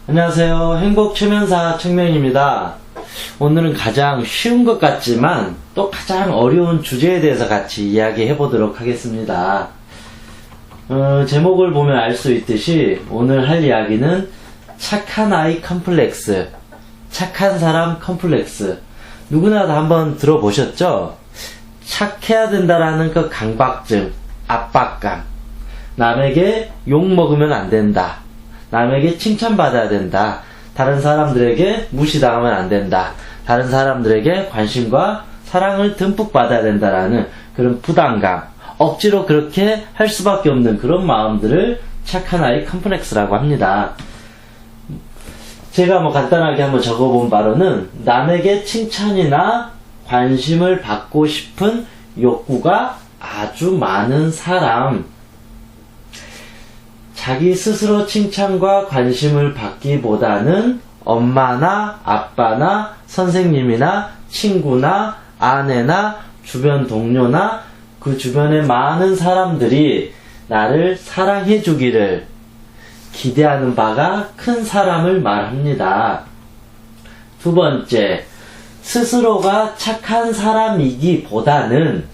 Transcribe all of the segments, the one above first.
안녕하세요. 행복최면사 청명입니다. 오늘은 가장 쉬운 것 같지만 또 가장 어려운 주제에 대해서 같이 이야기해 보도록 하겠습니다. 제목을 보면 알 수 있듯이 오늘 할 이야기는 착한 아이 컴플렉스, 착한 사람 컴플렉스. 누구나 다 한번 들어보셨죠? 착해야 된다라는 그 강박증, 압박감. 남에게 욕먹으면 안 된다. 남에게 칭찬받아야 된다. 다른 사람들에게 무시당하면 안 된다. 다른 사람들에게 관심과 사랑을 듬뿍 받아야 된다라는 그런 부담감, 억지로 그렇게 할 수밖에 없는 그런 마음들을 착한 아이 컴플렉스라고 합니다. 제가 간단하게 한번 적어본 바로는 남에게 칭찬이나 관심을 받고 싶은 욕구가 아주 많은 사람, 자기 스스로 칭찬과 관심을 받기보다는 엄마나 아빠나 선생님이나 친구나 아내나 주변 동료나 그 주변의 많은 사람들이 나를 사랑해 주기를 기대하는 바가 큰 사람을 말합니다. 두 번째, 스스로가 착한 사람이기보다는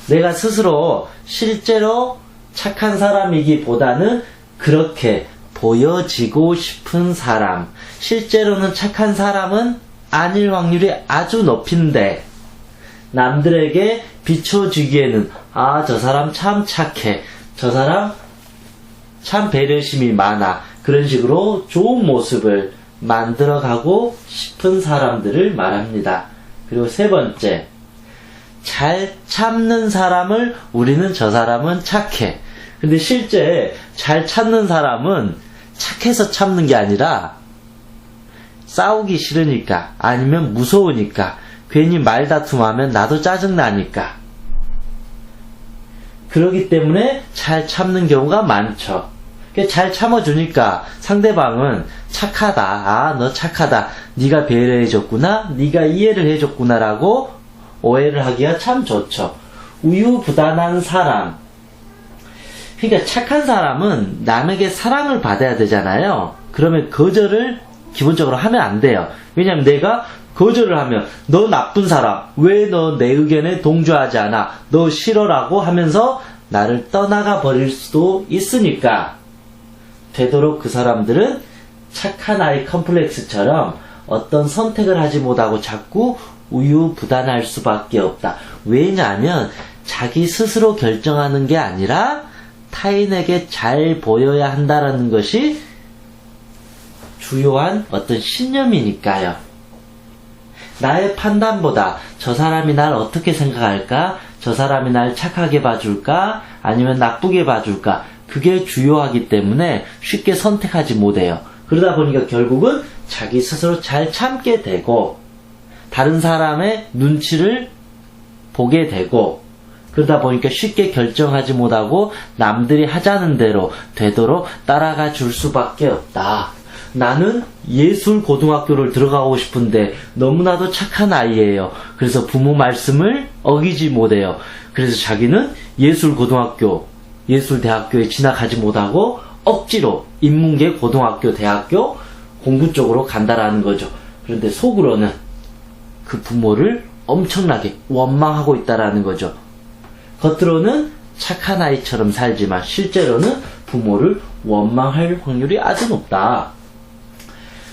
내가 스스로 실제로 착한 사람이기보다는 그렇게 보여지고 싶은 사람, 실제로는 착한 사람은 아닐 확률이 아주 높은데 남들에게 비춰주기에는 저 사람 참 착해, 저 사람 참 배려심이 많아, 그런 식으로 좋은 모습을 만들어가고 싶은 사람들을 말합니다. 그리고 세 번째, 잘 참는 사람을 우리는 저 사람은 착해. 근데 실제 잘 참는 사람은 착해서 참는 게 아니라 싸우기 싫으니까, 아니면 무서우니까, 괜히 말다툼하면 나도 짜증나니까, 그러기 때문에 잘 참는 경우가 많죠. 잘 참아주니까 상대방은 착하다, 너 착하다, 네가 배려해줬구나, 네가 이해를 해줬구나 라고 오해를 하기가 참 좋죠. 우유부단한 사람, 그러니까 착한 사람은 남에게 사랑을 받아야 되잖아요. 그러면 거절을 기본적으로 하면 안 돼요. 왜냐면 내가 거절을 하면 너 나쁜 사람, 왜 너 내 의견에 동조하지 않아, 너 싫어라고 하면서 나를 떠나가 버릴 수도 있으니까 되도록 그 사람들은 착한 아이 컴플렉스처럼 어떤 선택을 하지 못하고 자꾸 우유부단할 수밖에 없다. 왜냐하면 자기 스스로 결정하는 게 아니라 타인에게 잘 보여야 한다는 것이 주요한 어떤 신념이니까요. 나의 판단보다 저 사람이 날 어떻게 생각할까? 저 사람이 날 착하게 봐줄까? 아니면 나쁘게 봐줄까? 그게 주요하기 때문에 쉽게 선택하지 못해요. 그러다 보니까 결국은 자기 스스로 잘 참게 되고 다른 사람의 눈치를 보게 되고, 그러다 보니까 쉽게 결정하지 못하고 남들이 하자는 대로 되도록 따라가 줄 수밖에 없다. 나는 예술고등학교를 들어가고 싶은데 너무나도 착한 아이예요. 그래서 부모 말씀을 어기지 못해요. 그래서 자기는 예술고등학교, 예술대학교에 진학하지 못하고 억지로 인문계 고등학교, 대학교 공부 쪽으로 간다라는 거죠. 그런데 속으로는 그 부모를 엄청나게 원망하고 있다라는 거죠. 겉으로는 착한 아이처럼 살지만 실제로는 부모를 원망할 확률이 아주 높다.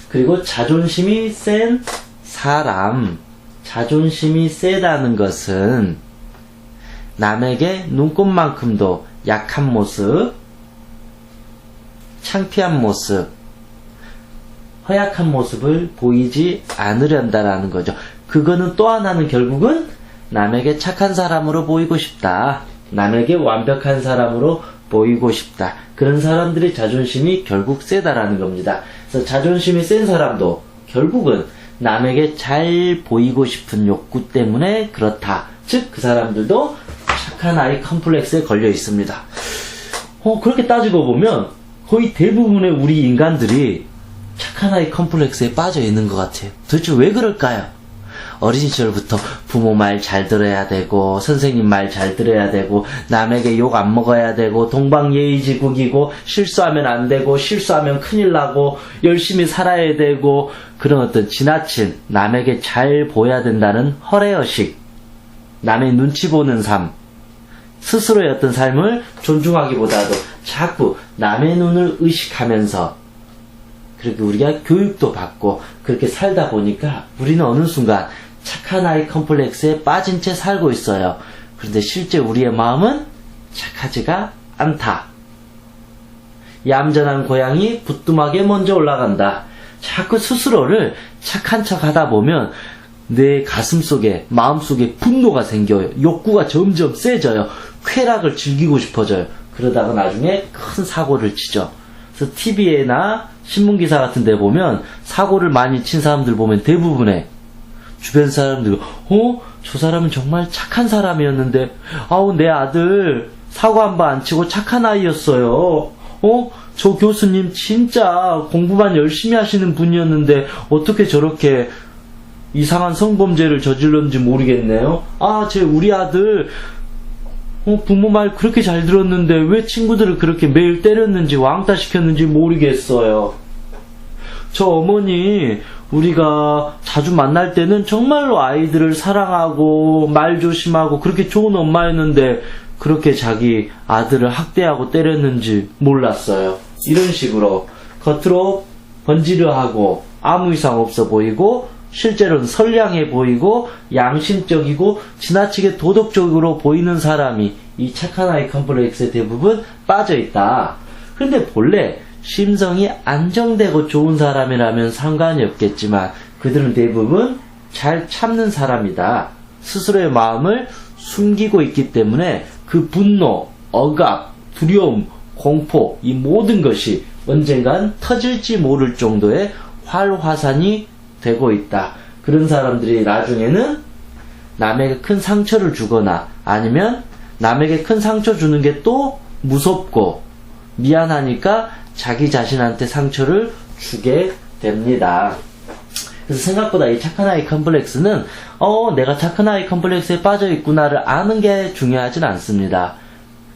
그리고 자존심이 센 사람, 자존심이 세다는 것은 남에게 눈꼽만큼도 약한 모습, 창피한 모습, 허약한 모습을 보이지 않으련다라는 거죠. 그거는 또 하나는 결국은 남에게 착한 사람으로 보이고 싶다. 남에게 완벽한 사람으로 보이고 싶다. 그런 사람들의 자존심이 결국 세다라는 겁니다. 그래서 자존심이 센 사람도 결국은 남에게 잘 보이고 싶은 욕구 때문에 그렇다. 즉, 그 사람들도 착한 아이 컴플렉스에 걸려 있습니다. 그렇게 따지고 보면 거의 대부분의 우리 인간들이 착한 아이 컴플렉스에 빠져 있는 것 같아요. 도대체 왜 그럴까요? 어린 시절부터 부모 말 잘 들어야 되고 선생님 말 잘 들어야 되고 남에게 욕 안 먹어야 되고 동방예의지국이고 실수하면 안 되고 실수하면 큰일 나고 열심히 살아야 되고 그런 어떤 지나친 남에게 잘 보여야 된다는 허례의식, 남의 눈치 보는 삶, 스스로의 어떤 삶을 존중하기보다도 자꾸 남의 눈을 의식하면서 그렇게 우리가 교육도 받고 그렇게 살다 보니까 우리는 어느 순간 착한 아이 컴플렉스에 빠진 채 살고 있어요. 그런데 실제 우리의 마음은 착하지가 않다. 얌전한 고양이 부뚜막에 먼저 올라간다. 자꾸 스스로를 착한 척 하다 보면 내 가슴 속에, 마음 속에 분노가 생겨요. 욕구가 점점 세져요. 쾌락을 즐기고 싶어져요. 그러다가 나중에 큰 사고를 치죠. 그래서 TV에나 신문기사 같은 데 보면 사고를 많이 친 사람들 보면 대부분의 주변 사람들, 저 사람은 정말 착한 사람이었는데, 내 아들 사고 한 번 안 치고 착한 아이였어요. 저 교수님 진짜 공부만 열심히 하시는 분이었는데, 어떻게 저렇게 이상한 성범죄를 저질렀는지 모르겠네요. 우리 아들, 부모 말 그렇게 잘 들었는데, 왜 친구들을 그렇게 매일 때렸는지, 왕따 시켰는지 모르겠어요. 저 어머니, 우리가 자주 만날 때는 정말로 아이들을 사랑하고 말 조심하고 그렇게 좋은 엄마였는데 그렇게 자기 아들을 학대하고 때렸는지 몰랐어요. 이런 식으로 겉으로 번지르하고 아무 이상 없어 보이고 실제로는 선량해 보이고 양심적이고 지나치게 도덕적으로 보이는 사람이 이 착한 아이 컴플렉스에 대부분 빠져있다. 그런데 본래 심성이 안정되고 좋은 사람이라면 상관이 없겠지만 그들은 대부분 잘 참는 사람이다. 스스로의 마음을 숨기고 있기 때문에 그 분노, 억압, 두려움, 공포 이 모든 것이 언젠간 터질지 모를 정도의 활화산이 되고 있다. 그런 사람들이 나중에는 남에게 큰 상처를 주거나 아니면 남에게 큰 상처 주는 게 또 무섭고 미안하니까 자기 자신한테 상처를 주게 됩니다. 그래서 생각보다 이 착한 아이 컴플렉스는 내가 착한 아이 컴플렉스에 빠져 있구나를 아는 게 중요하진 않습니다.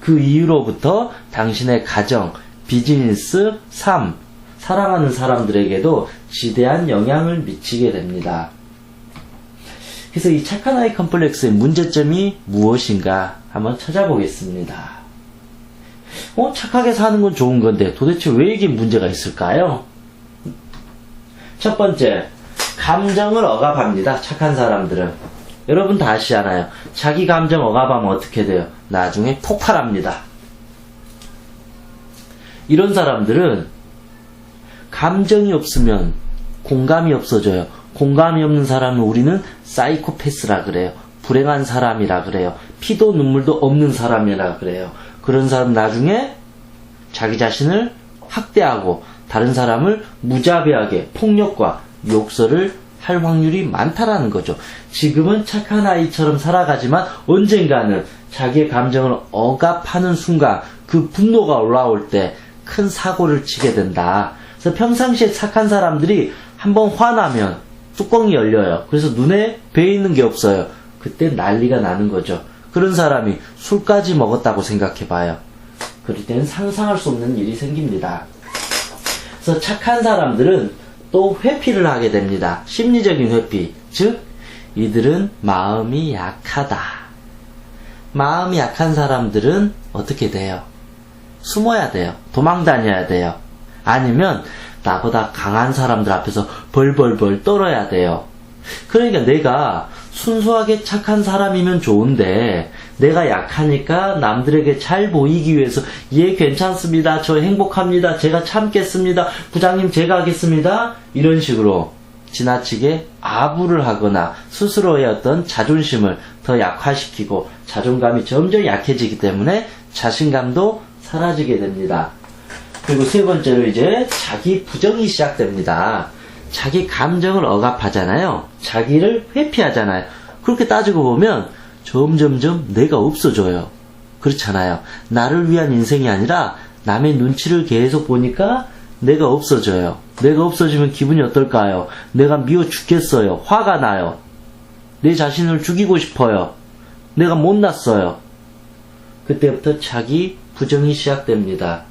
그 이후로부터 당신의 가정, 비즈니스, 삶, 사랑하는 사람들에게도 지대한 영향을 미치게 됩니다. 그래서 이 착한 아이 컴플렉스의 문제점이 무엇인가 한번 찾아보겠습니다. 착하게 사는 건 좋은 건데 도대체 왜 이게 문제가 있을까요? 첫 번째, 감정을 억압합니다. 착한 사람들은. 여러분 다 아시잖아요. 자기 감정 억압하면 어떻게 돼요? 나중에 폭발합니다. 이런 사람들은 감정이 없으면 공감이 없어져요. 공감이 없는 사람은 우리는 사이코패스라 그래요. 불행한 사람이라 그래요. 피도 눈물도 없는 사람이라 그래요. 그런 사람 나중에 자기 자신을 학대하고 다른 사람을 무자비하게 폭력과 욕설을 할 확률이 많다라는 거죠. 지금은 착한 아이처럼 살아가지만 언젠가는 자기의 감정을 억압하는 순간 그 분노가 올라올 때 큰 사고를 치게 된다. 그래서 평상시에 착한 사람들이 한번 화나면 뚜껑이 열려요. 그래서 눈에 배 있는 게 없어요. 그때 난리가 나는 거죠. 그런 사람이 술까지 먹었다고 생각해봐요. 그럴 때는 상상할 수 없는 일이 생깁니다. 그래서 착한 사람들은 또 회피를 하게 됩니다. 심리적인 회피. 즉, 이들은 마음이 약하다. 마음이 약한 사람들은 어떻게 돼요? 숨어야 돼요. 도망 다녀야 돼요. 아니면 나보다 강한 사람들 앞에서 벌벌벌 떨어야 돼요. 그러니까 내가 순수하게 착한 사람이면 좋은데 내가 약하니까 남들에게 잘 보이기 위해서 예 괜찮습니다. 저 행복합니다. 제가 참겠습니다. 부장님 제가 하겠습니다. 이런 식으로 지나치게 아부를 하거나 스스로의 어떤 자존심을 더 약화시키고 자존감이 점점 약해지기 때문에 자신감도 사라지게 됩니다. 그리고 세 번째로 이제 자기 부정이 시작됩니다. 자기 감정을 억압하잖아요. 자기를 회피하잖아요. 그렇게 따지고 보면 점점점 내가 없어져요. 그렇잖아요. 나를 위한 인생이 아니라 남의 눈치를 계속 보니까 내가 없어져요. 내가 없어지면 기분이 어떨까요? 내가 미워 죽겠어요. 화가 나요. 내 자신을 죽이고 싶어요. 내가 못났어요. 그때부터 자기 부정이 시작됩니다.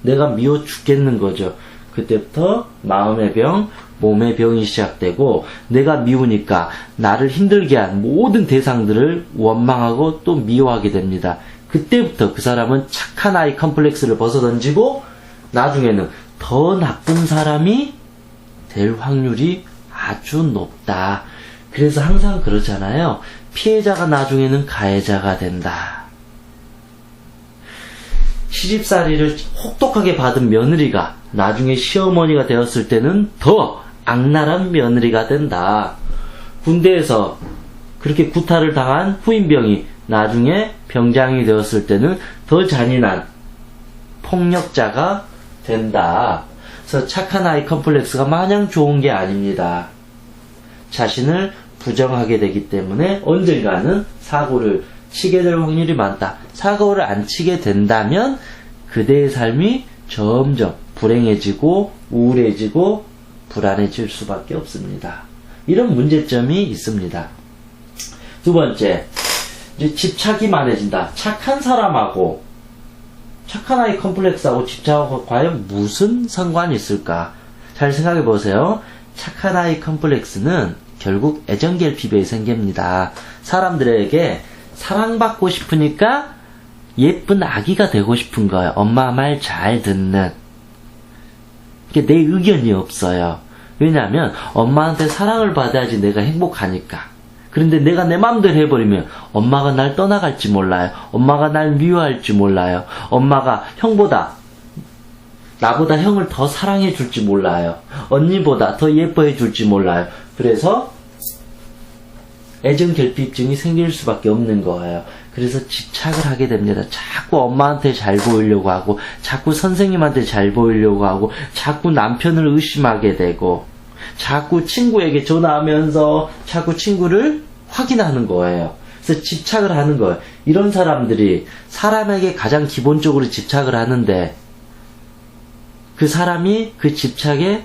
내가 미워 죽겠는 거죠. 그때부터 마음의 병, 몸의 병이 시작되고 내가 미우니까 나를 힘들게 한 모든 대상들을 원망하고 또 미워하게 됩니다. 그때부터 그 사람은 착한 아이 컴플렉스를 벗어던지고 나중에는 더 나쁜 사람이 될 확률이 아주 높다. 그래서 항상 그러잖아요. 피해자가 나중에는 가해자가 된다. 시집살이를 혹독하게 받은 며느리가 나중에 시어머니가 되었을 때는 더 악랄한 며느리가 된다. 군대에서 그렇게 구타를 당한 후임병이 나중에 병장이 되었을 때는 더 잔인한 폭력자가 된다. 그래서 착한 아이 컴플렉스가 마냥 좋은 게 아닙니다. 자신을 부정하게 되기 때문에 언젠가는 사고를 치게 될 확률이 많다. 사고를 안 치게 된다면 그대의 삶이 점점 불행해지고 우울해지고 불안해질 수밖에 없습니다. 이런 문제점이 있습니다. 두 번째, 이제 집착이 많아진다. 착한 사람하고 착한 아이 컴플렉스하고 집착하고 과연 무슨 상관이 있을까? 잘 생각해 보세요. 착한 아이 컴플렉스는 결국 애정결핍에 생깁니다. 사람들에게 사랑받고 싶으니까 예쁜 아기가 되고 싶은 거예요. 엄마 말 잘 듣는. 내 의견이 없어요. 왜냐하면 엄마한테 사랑을 받아야지 내가 행복하니까. 그런데 내가 내 마음대로 해버리면 엄마가 날 떠나갈지 몰라요. 엄마가 날 미워할지 몰라요. 엄마가 나보다 형을 더 사랑해 줄지 몰라요. 언니보다 더 예뻐해 줄지 몰라요. 그래서 애정결핍증이 생길 수밖에 없는 거예요. 그래서 집착을 하게 됩니다. 자꾸 엄마한테 잘 보이려고 하고, 자꾸 선생님한테 잘 보이려고 하고, 자꾸 남편을 의심하게 되고, 자꾸 친구에게 전화하면서 자꾸 친구를 확인하는 거예요. 그래서 집착을 하는 거예요. 이런 사람들이 사람에게 가장 기본적으로 집착을 하는데, 그 사람이 그 집착을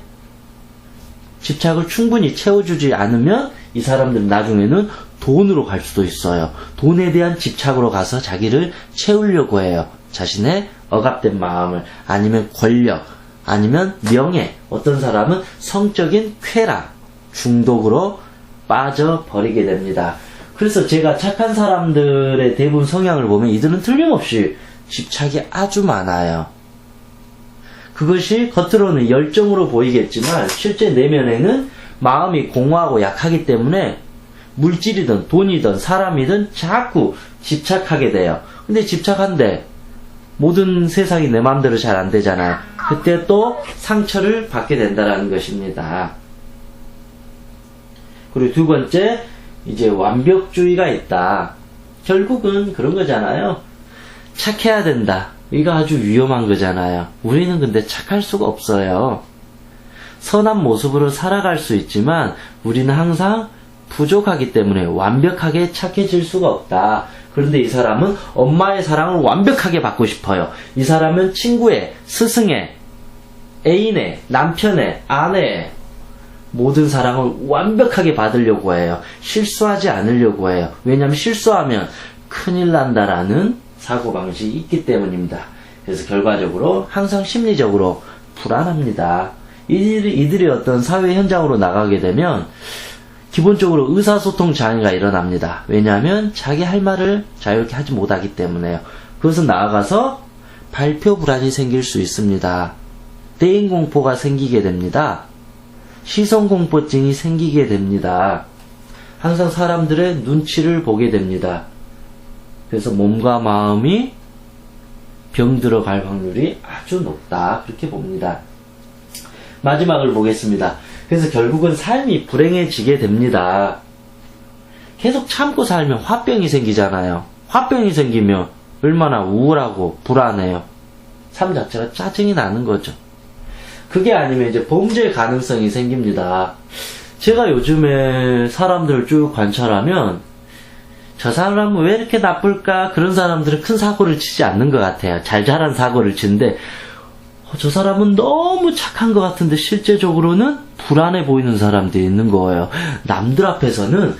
충분히 채워주지 않으면 이 사람들은 나중에는 돈으로 갈 수도 있어요. 돈에 대한 집착으로 가서 자기를 채우려고 해요. 자신의 억압된 마음을, 아니면 권력, 아니면 명예, 어떤 사람은 성적인 쾌락, 중독으로 빠져버리게 됩니다. 그래서 제가 착한 사람들의 대부분 성향을 보면 이들은 틀림없이 집착이 아주 많아요. 그것이 겉으로는 열정으로 보이겠지만 실제 내면에는 마음이 공허하고 약하기 때문에 물질이든 돈이든 사람이든 자꾸 집착하게 돼요. 근데 집착한데 모든 세상이 내 마음대로 잘 안 되잖아요. 그때 또 상처를 받게 된다는 것입니다. 그리고 두 번째, 이제 완벽주의가 있다. 결국은 그런 거잖아요. 착해야 된다. 이거 아주 위험한 거잖아요. 우리는 근데 착할 수가 없어요. 선한 모습으로 살아갈 수 있지만 우리는 항상 부족하기 때문에 완벽하게 착해질 수가 없다. 그런데 이 사람은 엄마의 사랑을 완벽하게 받고 싶어요. 이 사람은 친구의, 스승의, 애인의, 남편의, 아내의 모든 사랑을 완벽하게 받으려고 해요. 실수하지 않으려고 해요. 왜냐하면 실수하면 큰일 난다라는 사고방식이 있기 때문입니다. 그래서 결과적으로 항상 심리적으로 불안합니다. 이들이 어떤 사회 현장으로 나가게 되면 기본적으로 의사소통 장애가 일어납니다. 왜냐하면 자기 할 말을 자유롭게 하지 못하기 때문에요. 그것은 나아가서 발표 불안이 생길 수 있습니다. 대인공포가 생기게 됩니다. 시선공포증이 생기게 됩니다. 항상 사람들의 눈치를 보게 됩니다. 그래서 몸과 마음이 병들어 갈 확률이 아주 높다. 그렇게 봅니다. 마지막을 보겠습니다. 그래서 결국은 삶이 불행해지게 됩니다. 계속 참고 살면 화병이 생기잖아요. 화병이 생기면 얼마나 우울하고 불안해요. 삶 자체가 짜증이 나는 거죠. 그게 아니면 이제 범죄 가능성이 생깁니다. 제가 요즘에 사람들을 쭉 관찰하면 저 사람은 왜 이렇게 나쁠까? 그런 사람들은 큰 사고를 치지 않는 것 같아요. 잘 자란 사고를 치는데 저 사람은 너무 착한 것 같은데 실제적으로는 불안해 보이는 사람들이 있는 거예요. 남들 앞에서는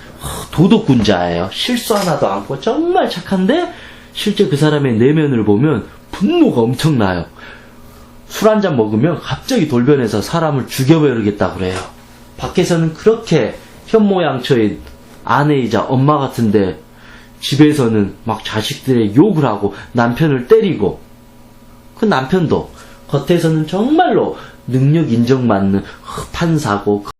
도덕군자예요. 실수 하나도 않고 정말 착한데 실제 그 사람의 내면을 보면 분노가 엄청나요. 술 한잔 먹으면 갑자기 돌변해서 사람을 죽여버리겠다 그래요. 밖에서는 그렇게 현모양처인 아내이자 엄마 같은데 집에서는 막 자식들의 욕을 하고 남편을 때리고, 그 남편도 겉에서는 정말로 능력 인정받는 판사고